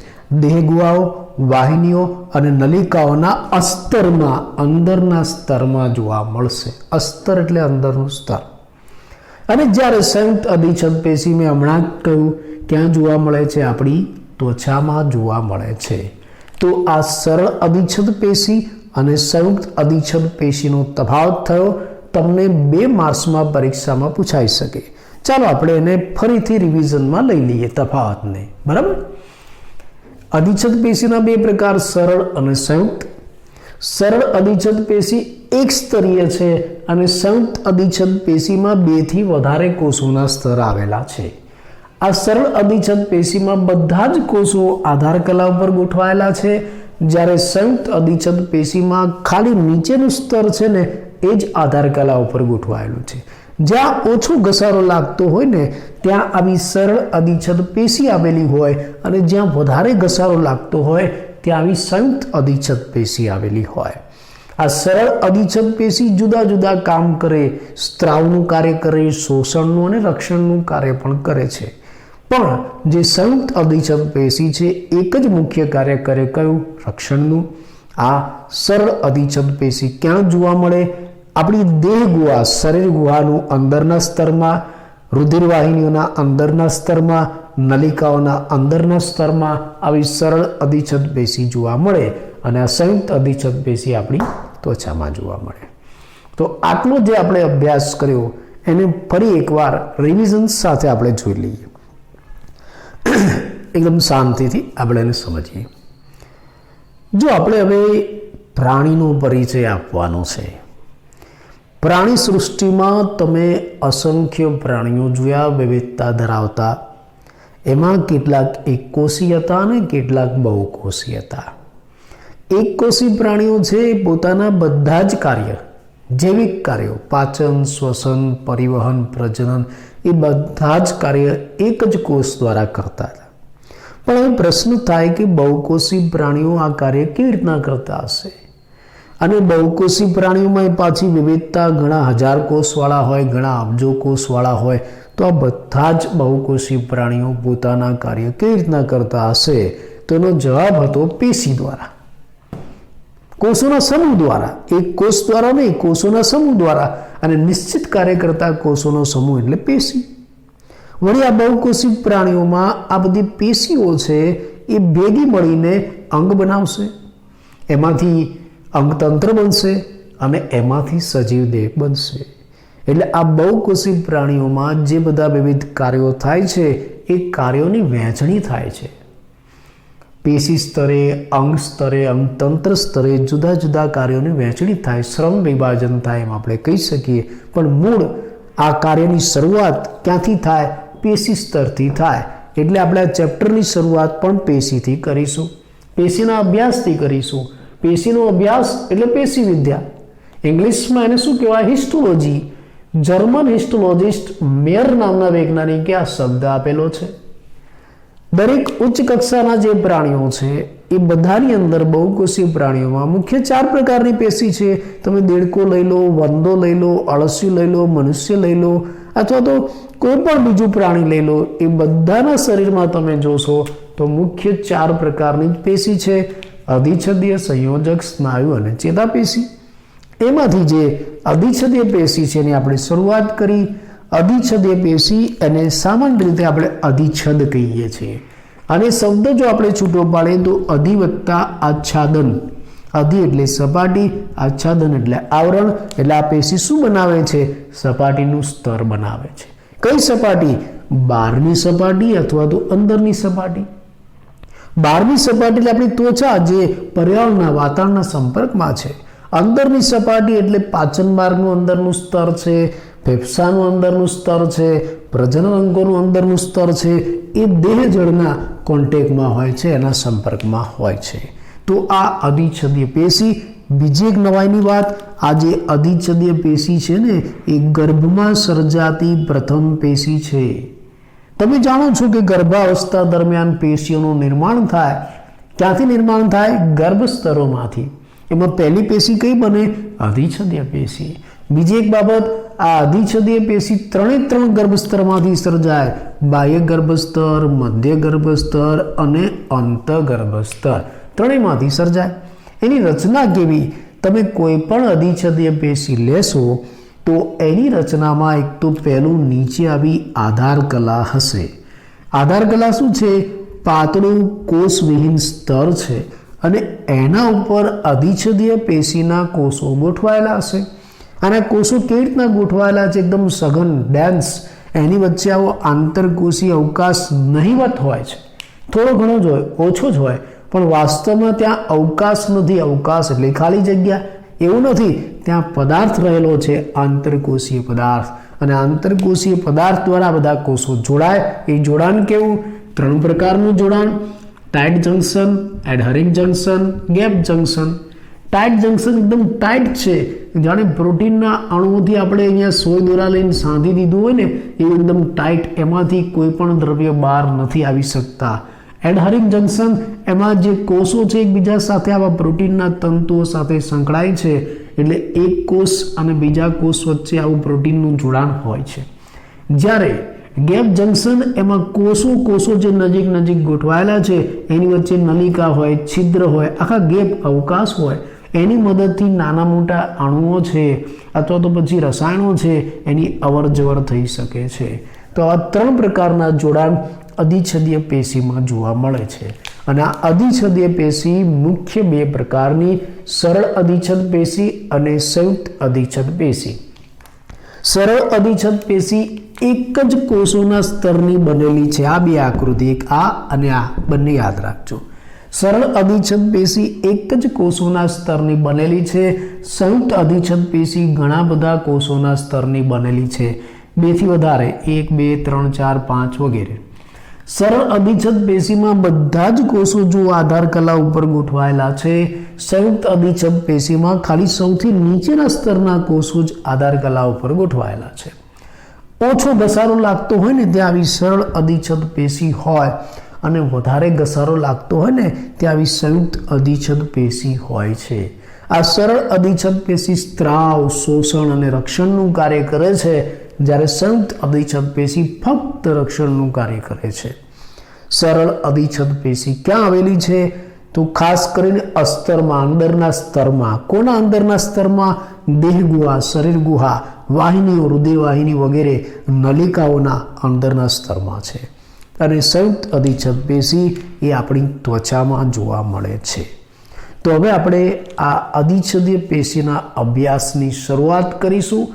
દેહ ગુહાઓ, વાહિનીઓ અને નલિકાઓના અસ્તરમાં, અંદરના સ્તરમાં જોવા મળશે. અસ્તર એટલે અંદરનું સ્તર. અને જ્યારે સંયુક્ત અધિચ્છદ પેશી મેં હમણાં જ કહ્યું ક્યાં જોવા મળે છે? આપણી ત્વચામાં જોવા મળે છે. તો આ સરળ અધિચ્છદ પેશી અને સંયુક્ત અધિચ્છદ પેશીનો તફાવત થયો. તમને 2 માર્ક્સમાં પરીક્ષામાં પૂછાઈ શકે. ચાલો આપણે એને ફરીથી રિવિઝનમાં લઈ લઈએ તફાવતને. બરાબર? અધિચ્છદ પેશીના 2 પ્રકાર, સરળ અને સંયુક્ત. સરળ અધિચ્છદ પેશી એક સ્તરીય છે અને સંયુક્ત અધિચ્છદ પેશીમાં 2 થી વધારે કોષોના સ્તર આવેલા છે. આ સરળ અધિચ્છદ પેશીમાં બધા જ કોષો આધાર કલા ઉપર ગોઠવાયેલા છે, જ્યારે સંયુક્ત અધિચ્છદ પેશીમાં ખાલી નીચેનું સ્તર છે ને એ જ આધાર કલા ઉપર ગોઠવાયેલું છે. જ્યાં ઓછો ઘસારો લાગતો હોય ને ત્યાં આવી સરળ અધિચ્છદ પેશી આવેલી હોય અને જ્યાં વધારે ઘસારો લાગતો હોય ત્યાં આવી સંયુક્ત અધિચ્છદ પેશી આવેલી હોય. આ સરળ અધિચ્છદ પેશી જુદા જુદા કામ કરે, સ્ત્રાવનું કાર્ય કરે, શોષણનું અને રક્ષણનું કાર્ય પણ કરે છે. પણ જે સંયુક્ત અધિચ્છદ પેશી છે એક જ મુખ્ય કાર્ય કરે, કયું? રક્ષણનું. આ સરળ અધિચ્છદ પેશી ક્યાં જોવા મળે? આપણી દેહ ગુહા, શરીર ગુહાનું અંદરના સ્તરમાં, રુધિર વાહિનીઓના અંદરના સ્તરમાં, નલિકાઓના અંદરના સ્તરમાં આવી સરળ અધિચ્છદ પેશી જોવા મળે. અને આ સંયુક્ત અધિચ્છદ પેશી આપણી ત્વચામાં જોવા મળે. તો આટલો જે આપણે અભ્યાસ કર્યો એને ફરી એકવાર રિવિઝન સાથે આપણે જોઈ લઈએ. એકદમ શાંતિથી આપણે એને સમજીએ. જો આપણે હવે પ્રાણીનો પરિચય આપવાનો છે. પ્રાણી સૃષ્ટિમાં તમે અસંખ્ય પ્રાણીઓ જોયા, વિવિધતા ધરાવતા. એમાં કેટલાક એકકોષી હતા અને કેટલાક બહુકોષી હતા. એકકોષી પ્રાણીઓ છે એ પોતાના બધા જ કાર્ય, જૈવિક કાર્યો, પાચન, શ્વસન, પરિવહન, પ્રજનન, એ બધા જ કાર્ય એક જ કોષ દ્વારા કરતા હતા. પણ હવે પ્રશ્ન થાય કે બહુકોષી પ્રાણીઓ આ કાર્ય કેવી રીતના કરતા હશે? અને બહુકોષી પ્રાણીઓમાં પાછી વિવિધતા, ઘણા હજાર કોષવાળા હોય, ઘણા અબજો કોષવાળા હોય. તો આ બધા જ બહુકોષી પ્રાણીઓ પોતાના કાર્ય કેવી રીતના કરતા હશે? તો એનો જવાબ હતો પેશી દ્વારા, કોષોના સમૂહ દ્વારા. એક કોષ દ્વારા નહીં, કોષોના સમૂહ દ્વારા. અને નિશ્ચિત કાર્ય કરતા કોષોનો સમૂહ એટલે પેશી. વળી આ બહુકોષી પ્રાણીઓમાં આ બધી પેશીઓ છે એ ભેગી મળીને અંગ બનાવશે, એમાંથી અંગતંત્ર બનશે અને એમાંથી સજીવ દેહ બનશે. એટલે આ બહુકોષી પ્રાણીઓમાં જે બધા વિવિધ કાર્યો થાય છે એ કાર્યોની વહેંચણી થાય છે. પેશી સ્તરે, અંગ સ્તરે, અંગતંત્ર સ્તરે જુદા જુદા કાર્યોની વહેંચણી થાય, શ્રમ વિભાજન થાય એમ આપણે કહી શકીએ. પણ મૂળ આ કાર્યની શરૂઆત ક્યાંથી થાય? પેશી સ્તરથી થાય. એટલે આપણે આ ચેપ્ટરની શરૂઆત પણ પેશીથી કરીશું, પેશીના અભ્યાસથી કરીશું. પેશીનો અભ્યાસ એટલે પેશી વિદ્યા. ઇંગ્લિશમાં એને શું કહેવાય? હિસ્ટોલોજી. જર્મન હિસ્ટોલોજિસ્ટ મેયર નામના વૈજ્ઞાનિકે આ શબ્દ આપેલો છે. દરેક ઉચ્ચ કક્ષાના જે પ્રાણીઓ છે એ બધાની અંદર બહુકોષીય પ્રાણીઓમાં મુખ્ય 4 પ્રકારની પેશી છે. તમે દેડકો લઈ લો, વંદો લઈ લો, અળસિયું લઈ લો, મનુષ્ય લઈ લો અથવા તો કોઈ પણ બીજું પ્રાણી લઈ લો, એ બધાના શરીરમાં તમે જોશો તો મુખ્ય 4 પ્રકારની પેશી છે: અધિચ્છદીય, સંયોજક, સ્નાયુ અને ચેતાપેશી. એમાંથી જે અધિચ્છદીય પેશી છે એની આપણે શરૂઆત કરી. અધિચ્છદીય પેશી અને સામાન્ય રીતે આપણે અધિચ્છદ કહીએ છીએ. અને શબ્દ જો આપણે છૂટો પાડીએ તો અધિ વત્તા આચ્છાદન. અધિ એટલે સપાટી, આચ્છાદન એટલે આવરણ. એટલે આ પેશી શું બનાવે છે? સપાટીનું સ્તર બનાવે છે. કઈ સપાટી? બહારની સપાટી અથવા તો અંદરની સપાટી. બહારની સપાટી એટલે આપણી ત્વચા જે પર્યાવરણના વાતાવરણના સંપર્કમાં છે. અંદરની સપાટી એટલે પાચન માર્ગનું અંદરનું સ્તર છે, ફેફસાનું અંદરનું સ્તર છે, પ્રજનન અંગોનું અંદરનું સ્તર છે. એ દેહ જળના કોન્ટેક્ટમાં હોય છે, એના સંપર્કમાં હોય છે. તો આ અધિચ્છદીય પેશી. બીજી એક નવાઈની વાત, આ જે અધિચ્છદીય પેશી છે ને એ ગર્ભમાં સર્જાતી પ્રથમ પેશી છે. તમે જાણો છો કે ગર્ભાવસ્થા દરમિયાન પેશીઓનું નિર્માણ થાય. ક્યાંથી નિર્માણ થાય? ગર્ભસ્તરોમાંથી. એમાં પહેલી પેશી કઈ બને? અધિચ્છદીય પેશી. બીજી એક બાબત, આ અધિચ્છદીય પેશી 3 ગર્ભસ્તરમાંથી સર્જાય: બાહ્ય ગર્ભસ્તર, મધ્ય ગર્ભસ્તર અને અંતઃગર્ભસ્તર. ત્રણેયમાંથી સર્જાય. એની રચના કેવી? તમે કોઈ પણ અધિચ્છદીય પેશી લેશો તો એની રચનામાં એક તો પહેલું નીચે આવી આધાર કલા હશે. આધાર કલા શું છે? પાતળું કોષવિહીન સ્તર છે અને એના ઉપર અધિચ્છદીય પેશીના કોષો ગોઠવાયેલા હશે. આના કોષો કેવી રીતના ગોઠવાયેલા છે? એકદમ સઘન, ડેન્સ. એની વચ્ચે આવો આંતરકોષીય અવકાશ નહિવત હોય છે. થોડો ઘણો જ હોય, ઓછો જ હોય, પણ વાસ્તવમાં ત્યાં અવકાશ નથી. અવકાશ એટલે ખાલી જગ્યા એવું નથી. ત્યાં પદાર્થ રહેલો છે, આંતરકોષીય પદાર્થ. અને આંતરકોષીય પદાર્થ દ્વારા બધા કોષો જોડાય. એ જોડાણ કેવું? 3 પ્રકારનું જોડાણ: tight junction, adhering junction, gap junction. Tight junction એકદમ ટાઈટ છે, જાણે પ્રોટીનના અણુઓથી આપણે અહીંયા સોય દોરા લઈને સાંધી દીધું હોય ને એવું એકદમ ટાઈટ. એમાંથી કોઈ પણ દ્રવ્ય બહાર નથી આવી શકતા. એડહરિંગ જંકશન, એમાં જે કોષો છે એકબીજા સાથે આવા પ્રોટીનના તંતુઓ સાથે સંકળાય છે. એટલે એક કોષ અને બીજા કોષ વચ્ચે આવું પ્રોટીનનું જોડાણ હોય છે. જ્યારે ગેપ જંકશન, એમાં કોષો જે નજીક ગોઠવાયેલા છે એની વચ્ચે નલિકા હોય, છિદ્ર હોય, આખા ગેપ અવકાશ હોય. એની મદદથી નાના મોટા અણુઓ છે અથવા તો પછી રસાયણો છે એની અવર જવર થઈ શકે છે. તો આ 3 પ્રકારના જોડાણ અધિચ્છદીય પેશીમાં જોવા મળે છે. અને આ અધિચ્છદીય પેશી મુખ્ય 2 પ્રકારની: સરળ અધિચ્છદ પેશી અને સંયુક્ત અધિચ્છદ પેશી. સરળ અધિચ્છદ પેશી એક જ કોષોના સ્તરની બનેલી છે. આ 2 આકૃતિ, એક આ અને આ બંને યાદ રાખજો. સરળ અધિચ્છદ પેશી એક જ કોષોના સ્તરની બનેલી છે. સંયુક્ત અધિચ્છદ પેશી ઘણા બધા કોષોના સ્તરની બનેલી છે, 2 થી વધારે, 1, 2, 3, 4, 5 વગેરે. સરળ અધિચ્છદ પેશીમાં બધા જ કોષો જો આધાર કલા ઉપર ગોઠવાયેલા છે. સંયુક્ત અધિચ્છદ પેશીમાં ખાલી સૌથી નીચેના સ્તરના કોષો જ આધાર કલા ઉપર ગોઠવાયેલા છે. ઓછો ઘસારો લાગતો હોય ને ત્યાં આવી સરળ અધિચ્છદ પેશી હોય, અને વધારે ઘસારો લાગતો હોય ને ત્યાં આવી સંયુક્ત અધિચ્છદ પેશી હોય છે. આ સરળ અધિચ્છદ પેશી સ્ત્રાવ, શોષણ અને રક્ષણનું કાર્ય કરે છે, જ્યારે સંયુક્ત અધિચ્છદ પેશી ફક્ત રક્ષણનું કાર્ય કરે છે. સરળ અધિચ્છદ પેશી ક્યાં આવેલી છે? તો ખાસ કરીને અસ્તરમાં, અંદરના સ્તરમાં. કોના અંદરના સ્તરમાં? દેહ ગુહા, શરીર ગુહા, વાહિનીઓ, હૃદય વાહિની વગેરે નલિકાઓના અંદરના સ્તરમાં છે. અને સંયુક્ત અધિચ્છદ પેશી એ આપણી ત્વચામાં જોવા મળે છે. તો હવે આપણે આ અધિચ્છદીય પેશીના અભ્યાસની શરૂઆત કરીશું.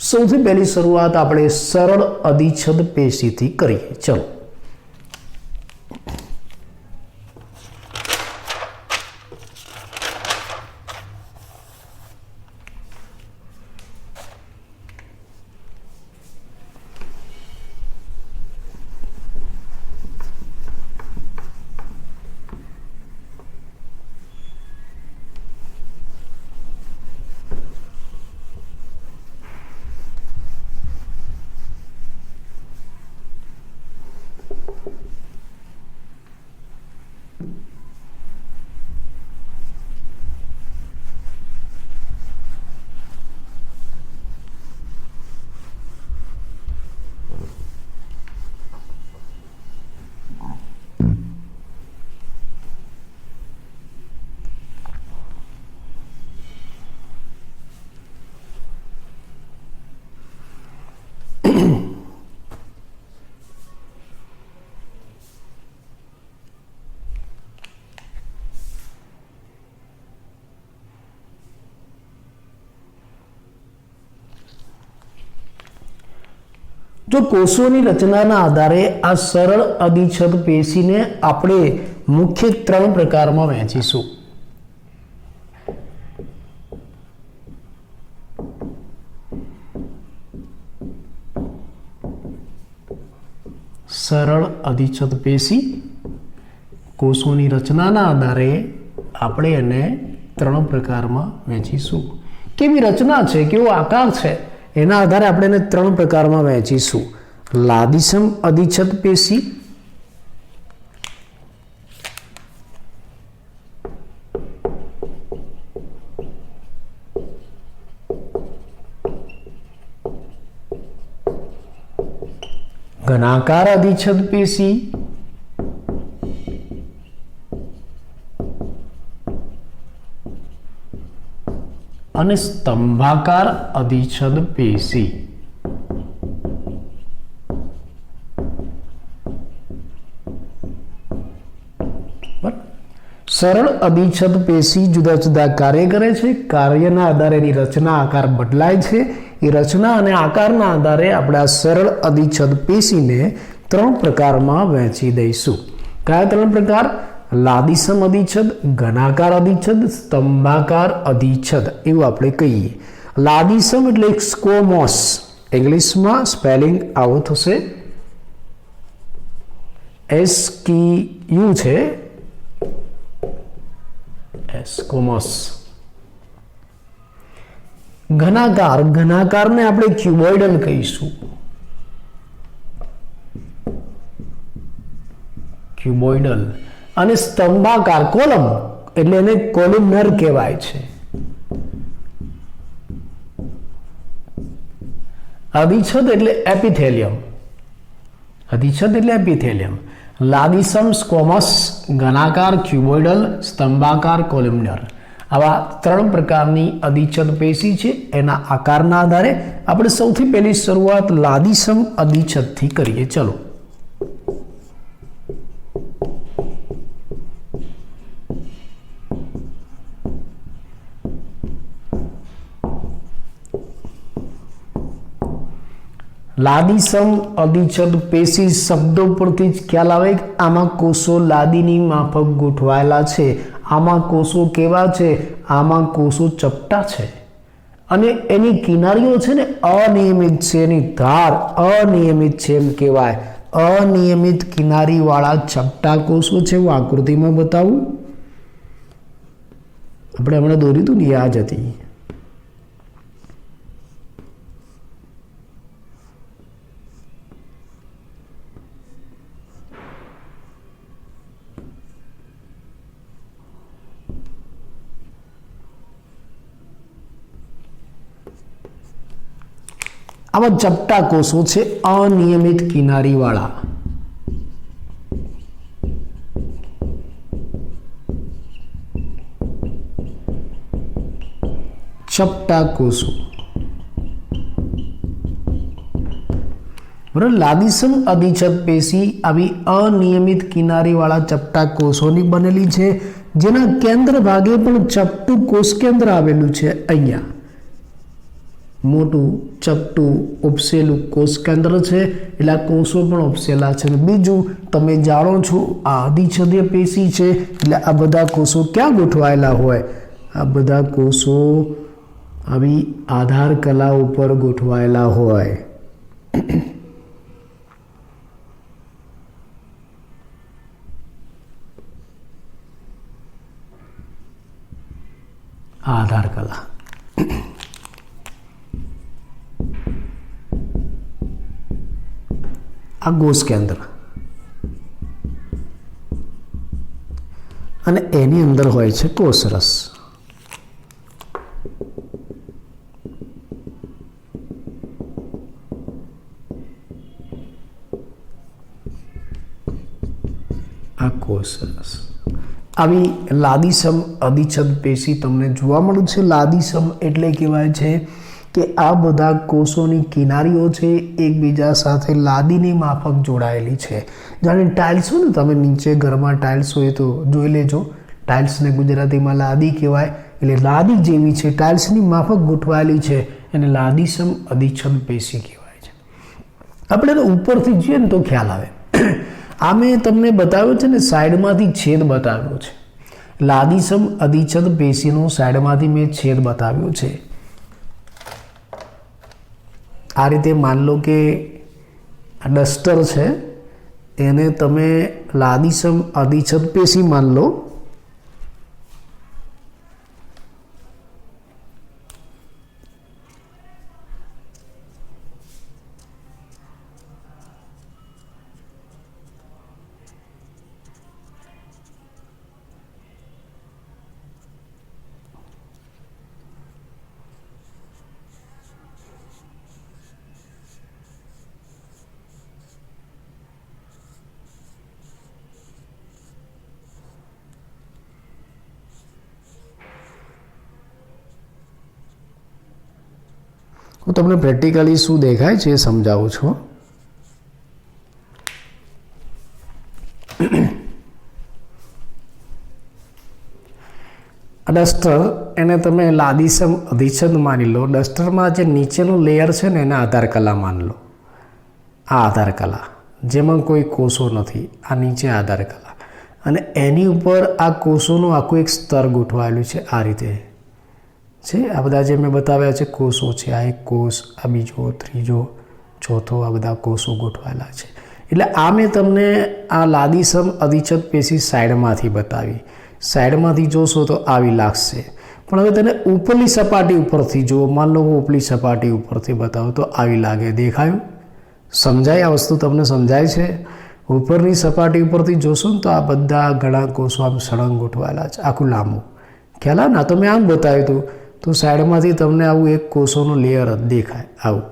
સૌથી પહેલી શરૂઆત આપણે સરળ અધિચ્છદ પેશીથી કરીએ. ચલો. જો કોષોની રચનાના આધારે આ સરળ અધિચ્છદ પેશીને આપણે મુખ્ય 3 પ્રકારમાં વહેંચીશું. સરળ અધિચ્છદ પેશી કોષોની રચનાના આધારે આપણે એને 3 પ્રકારમાં વહેંચીશું. કેવી રચના છે, કેવો આકાર છે, એના આધારે આપણે એને 3 પ્રકારમાં વહેંચીશું. લાદીસમ અધિચ્છદ પેશી, ઘનાકાર અધિચ્છદ પેશી અને સ્તંભાકાર અધિચ્છદ પેશી. સરળ અધિચ્છદ પેશી જુદા જુદા કાર્ય કરે છે. કાર્યના આધારે એની રચના આકાર બદલાય છે. એ રચના અને આકારના આધારે આપણે આ સરળ અધિચ્છદ પેશીને 3 પ્રકારમાં વહેંચી દઈશું. કયા 3 પ્રકાર? લાદીસમ અધિચ્છદ, ઘનાકાર અધિચ્છદ, સ્તંભાકાર અધિચ્છદ એવું આપણે કહીએ. લાદીસમ એટલે સ્કોમોસ, ઇંગ્લિશમાં સ્પેલિંગ આવો થશે, SQ છે, સ્કોમોસ. ઘનાકારને આપણે ક્યુબોઇડલ કહીશું, ક્યુબોઇડલ. અને સ્તંભાકાર કોલમ એટલે એને કોલુમનર કહેવાય છે. અધિચ્છદ એટલે એપિથેલિયમ, અધિચ્છદ એટલે એપિથેલિયમ. લાદીસમ, સ્કોમસ, ઘનાકાર, ક્યુબોઇડલ, સ્તંભાકાર, કોલુમનર. આવા 3 પ્રકારની અધિચ્છદ પેશી છે. એના આકારના આધારે આપણે સૌથી પહેલી શરૂઆત લાદીસમ અધિચ્છદથી કરીએ. ચલો. લાદીસમ અધિચ્છદ પેશી શબ્દો પરથી જ ખ્યાલ આવે કે આમાં કોષો લાદીની માફક ગોઠવાયેલા છે. આમાં કોષો કેવા છે? આમાં કોષો ચપટા છે અને એની કિનારીઓ છે ને અનિયમિત છે, એની ધાર અનિયમિત છે એમ કહેવાય. અનિયમિત કિનારીવાળા ચપટા કોષો છે. હું આકૃતિમાં બતાવું, આપણે હમણાં દોર્યું હતું ને, યાદ હતી. આવા ચપટા કોષો છે અનિયમિત કિનારીવાળા. ચપટા કોષો. બરાબર. લાદીસમ અધિચ્છદ પેશી આવી અનિયમિત કિનારીવાળા ચપટા કોષોની બનેલી છે, જેના કેન્દ્ર ભાગે પણ ચપટું કોષ કેન્દ્ર આવેલું છે. અહીંયા મોટું ચપટું ઉપસેલું કોષ કેન્દ્ર છે, એટલે આ કોષો પણ ઉપસેલા છે. બીજું તમે જાણો છો આ અધિચ્છદીય પેશી છે, એટલે આ બધા કોષો ક્યાં ગોઠવાયેલા હોય? આ બધા કોષો આવી આધાર કલા ઉપર ગોઠવાયેલા હોય. આધાર કલા. આ કોષ કેન્દ્ર અને એની અંદર હોય છે કોષરસ. આ કોષરસ. આવી લાદીસમ અધિચ્છદ પેશી તમને જોવા મળે છે. લાદીસમ એટલે કહેવાય છે કે આ બધા કોષોની કિનારીઓ છે એકબીજા સાથે લાદીની માફક જોડાયેલી છે. જાણે ટાઇલ્સ હોય ને, તમે નીચે ઘરમાં ટાઇલ્સ હોય તો જોઈ લેજો, ટાઇલ્સને ગુજરાતીમાં લાદી કહેવાય. એટલે લાદી જેવી છે, ટાઇલ્સની માફક ગોઠવાયેલી છે, એને લાદીસમ અધિચ્છદ પેશી કહેવાય છે. આપણે ઉપરથી જોઈએ ને તો ખ્યાલ આવે. આ મેં તમને બતાવ્યો છે ને, સાઈડમાંથી છેદ બતાવ્યો છે. લાદીસમ અધિચ્છદ પેશીનો સાઈડમાંથી મેં છેદ બતાવ્યો છે. આ રીતે માન લો કે ડસ્ટર છે, એને તમે લાદીસમ અધિચ્છદ પેશી માન લો. હું તમને પ્રેક્ટિકલી શું દેખાય છે એ સમજાવું છું. ડસ્ટર એને તમે લાદીસમ અધિચ્છદ માની લો. ડસ્ટરમાં જે નીચેનું લેયર છે ને એને આધાર કલા માની લો. આ આધાર કલા જેમાં કોઈ કોષો નથી, આ નીચે આધાર કલા, અને એની ઉપર આ કોષોનું આખું એક સ્તર ગોઠવાયેલું છે. આ રીતે છે. આ બધા જે મેં બતાવ્યા છે કોષો છે. આ એક કોષ, આ બીજો, ત્રીજો, ચોથો, આ બધા કોષો ગોઠવાયેલા છે. એટલે આ મેં તમને આ લાદીસમ અધિચ્છદ પેશી સાઈડમાંથી બતાવી. સાઈડમાંથી જોશો તો આવી લાગશે, પણ હવે તેને ઉપરની સપાટી ઉપરથી જુઓ. માન લો હું ઉપરની સપાટી ઉપરથી બતાવું તો આવી લાગે. દેખાયું? સમજાય? આ વસ્તુ તમને સમજાય છે? ઉપરની સપાટી ઉપરથી જોશો ને તો આ બધા ઘણા કોષો આમ સળંગ ગોઠવાયેલા છે, આખું લાંબુ. ખ્યાલ આવે ને? તો મેં આમ બતાવ્યું હતું, તો સાઈડમાંથી તમને આવું એક કોષોનું લેયર જ દેખાય. આવું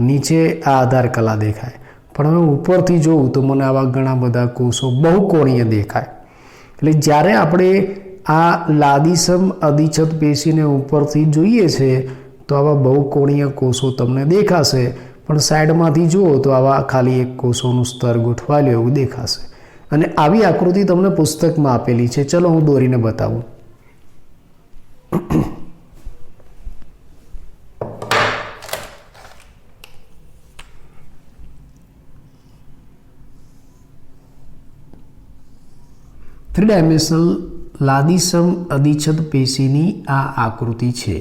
નીચે આ આધાર કલા દેખાય. પણ હવે ઉપરથી જોઉં તો મને આવા ઘણા બધા કોષો બહુકોણીય દેખાય. એટલે જ્યારે આપણે આ લાદીસમ અધિચ્છદ પેશીને ઉપરથી જોઈએ છે તો આવા બહુકોણીય કોષો તમને દેખાશે, પણ સાઈડમાંથી જુઓ તો આવા ખાલી એક કોષોનું સ્તર ગોઠવાયેલું એવું દેખાશે. અને આવી આકૃતિ તમને પુસ્તકમાં આપેલી છે. ચલો હું દોરીને બતાવું. થ્રી ડાયમેન્શનલ લાદીસમ અધિચ્છદ પેશીની આ આકૃતિ છે.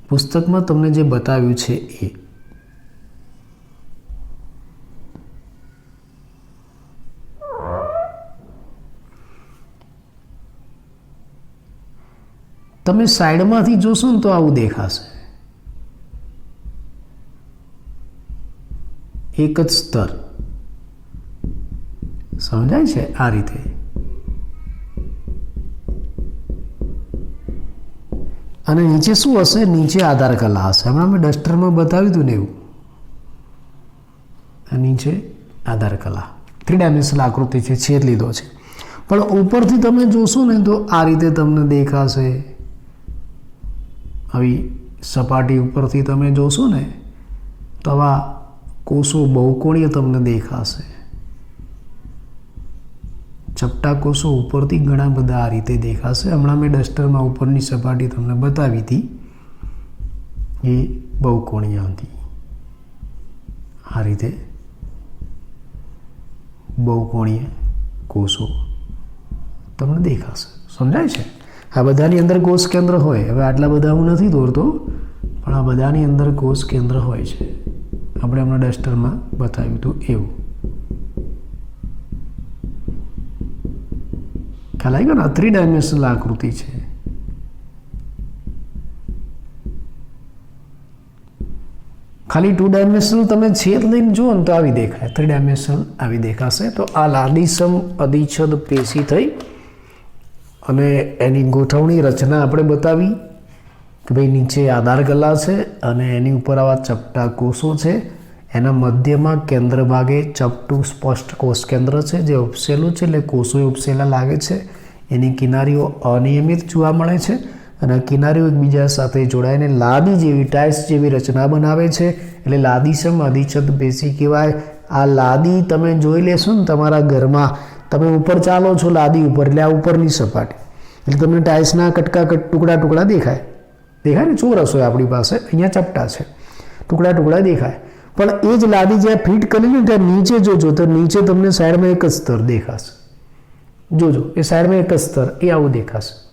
પુસ્તકમાં તમને જે બતાવ્યું છે એ. તમે સાઈડમાંથી જોશો ને તો આવું દેખાશે. એક જ સ્તર. સમજાય છે? આ રીતે. અને નીચે શું હશે? નીચે આધાર કલા હશે. હમણાં મેં ડસ્ટરમાં બતાવ્યું હતું ને એવું. નીચે આધાર કલા. થ્રી ડાયમેન્શનલ આકૃતિ છે, છેદ લીધો છે. પણ ઉપરથી તમે જોશો ને તો આ રીતે તમને દેખાશે. આવી સપાટી ઉપરથી તમે જોશો ને તો આવા કોષો બહુકોણીય તમને દેખાશે. ચપટા કોષો ઉપરથી ઘણા બધા આ રીતે દેખાશે. હમણાં મેં ડસ્ટરમાં ઉપરની સપાટી તમને બતાવી હતી, એ બહુકોણીય હતી. આ રીતે બહુકોણીય કોષો તમને દેખાશે. સમજાય છે? આ બધાની અંદર કોષ કેન્દ્ર હોય. હવે આટલા બધા હું નથી દોરતો, પણ આ બધાની અંદર કોષ કેન્દ્ર હોય છે. આપણે હમણાં ડસ્ટરમાં બતાવ્યું હતું એવું. ખ્યાલ આવી ગયો ને? થ્રી ડાયમેન્શનલ આકૃતિ છે. ખાલી 2 ડાયમેન્શનલ તમે છેદ લઈને જુઓ ને તો આવી દેખાય. 3 ડાયમેન્શનલ આવી દેખાશે. તો આ લાદીસમ અધિચ્છદ પેશી થઈ અને એની ગોઠવણી રચના આપણે બતાવી કે ભાઈ નીચે આધાર કલા છે અને એની ઉપર આવા ચપટા કોષો છે. એના મધ્યમાં કેન્દ્ર ભાગે ચપટું સ્પષ્ટ કોષ કેન્દ્ર છે જે ઉપસેલું છે, એટલે કોષો ઉપસેલા લાગે છે. એની કિનારીઓ અનિયમિત જોવા મળે છે અને કિનારીઓ એકબીજા સાથે જોડાઈને લાદી જેવી, ટાઇલ્સ જેવી રચના બનાવે છે. એટલે લાદીસમ અધિચ્છદ પેશી કહેવાય. આ લાદી તમે જોઈ લેશો ને તમારા ઘરમાં, તમે ઉપર ચાલો છો લાદી ઉપર, એટલે આ ઉપરની સપાટી, એટલે તમને ટાઇલ્સના ટુકડા ટુકડા દેખાય. દેખાય ને, ચોરસ હોય આપણી પાસે, અહીંયા ચપટા છે, ટુકડા ટુકડા દેખાય. પણ એ જ લાદી જ્યાં ફિટ કરેલી ત્યાં નીચે જોજો તો નીચે તમને સાઈડમાં એક જ સ્તર દેખાશે. જોજો એ સાઈડમાં એક જ સ્તર, એ આવું દેખાશે.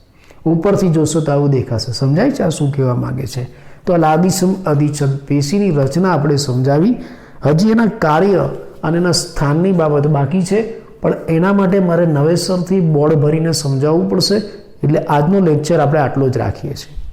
ઉપરથી જોશો તો આવું દેખાશે. સમજાય છે આ શું કહેવા માગે છે? તો આ લાદીસમ અધિચ્છદ પેશીની રચના આપણે સમજાવી. હજી એના કાર્ય અને એના સ્થાનની બાબત બાકી છે, પણ એના માટે મારે નવેસરથી બોર્ડ ભરીને સમજાવવું પડશે. એટલે આજનો લેક્ચર આપણે આટલો જ રાખીએ છીએ.